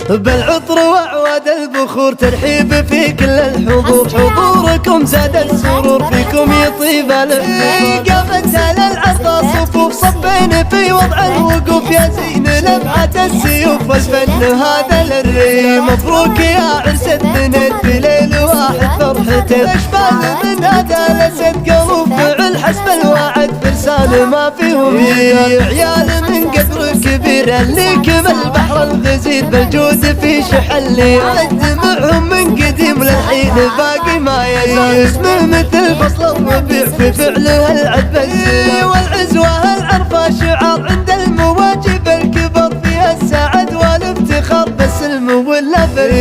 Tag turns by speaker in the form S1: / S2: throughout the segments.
S1: بالعطر وأعواد البخور ترحيب في كل الحضور، حضوركم زاد السرور فيكم يطيب الافتخار. قامت على العرض صفوف صفين في وضع الوقوف، يا زين لمعة السيوف والفن هذا للري. مبروك يا عرس اثنين في ليل واحد فرحتين، اشبال من هذا لسد قلوب فعل حسب الوعد فرسان ما فيهم عيال من قدر كبير اللي كمل بحر الغزير بالجود في شحل. اجتمعهم من قديم للحين باقي ما يزال اسمه مثل فصل الربيع في فعله العباسي. والعزوة العرفة شعار عند المواجب الكبر فيها السعد والافتخار بالسلم والنفر.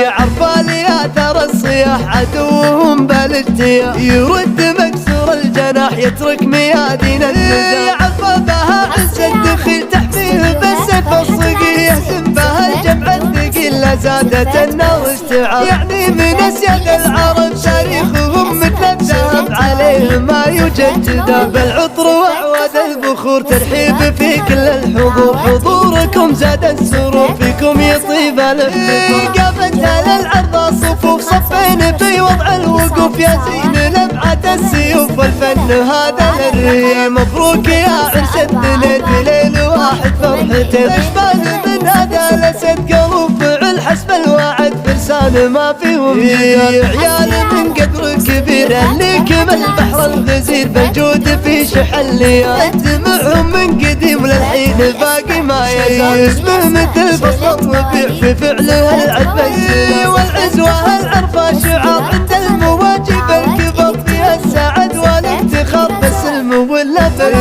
S1: عرفة لآثار الصياح عدوهم بالاجتياح، يرد مكسور الجناح يترك ميادين النزاع. عرفة بها عز الدخيل تحميه بالسيف الصقيل، يهزم بها الجمع الثقيل لا زادت النار اشتعال. يعني من اسياد العرب تاريخهم مثل الذهب عليه ما يجدد. بالعطر واعواد البخور ترحيب في كل الحضور، حضوركم زاد السرور فيكم يطيب الافتخار. قامت على العرض صفوف صفين في وضع الوقوف، يا زين لمعة السيوف والفن هذا للري. مبروك يا عرس اثنين في ليل واحد فرحتين، اشبال من هذا لسد قلوب فعل حسب الوعد فرسان ما فيهم عيال من قدر كبير اللي كمل بحر الغزير بالجود في شحل. اجتمعهم من قديم للحين باقي ما يزال اسمه مثل فصل الربيع في فعله العباسي. والعزوة العرفة شعار عند المواجب الكبر فيها السعد والافتخار بالسلم والنفر.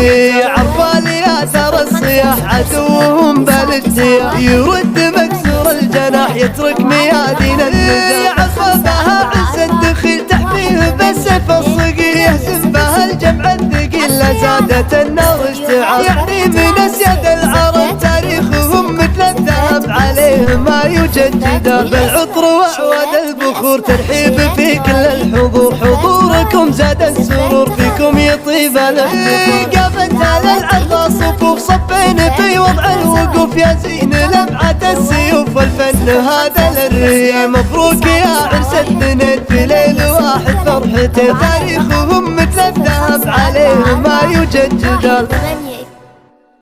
S1: عرفة لآثار الصياح عدوهم بالاجتياح، يرد مكسور الجناح يترك ميادين النزاع. عرفة بها عز الدخيل تحميه بالسيف الصقيل، يهزم بها الجمع الثقيل لا زادت النار اشتعال. يعني من اسياد العرب تاريخهم مثل الذهب عليه ما يجدد. بالعطر واعواد البخور ترحيب في كل الحضور، حضوركم زاد السرور فيكم يطيب الافتخار. قامت على العرض صفوف صفين في وضع الوقوف، يا زين لمعة السيوف والفن هذا للري. مبروك يا عرس اثنين في ليل واحد فرحتين، تاريخهم مثل الذهب عليه ما يجدد.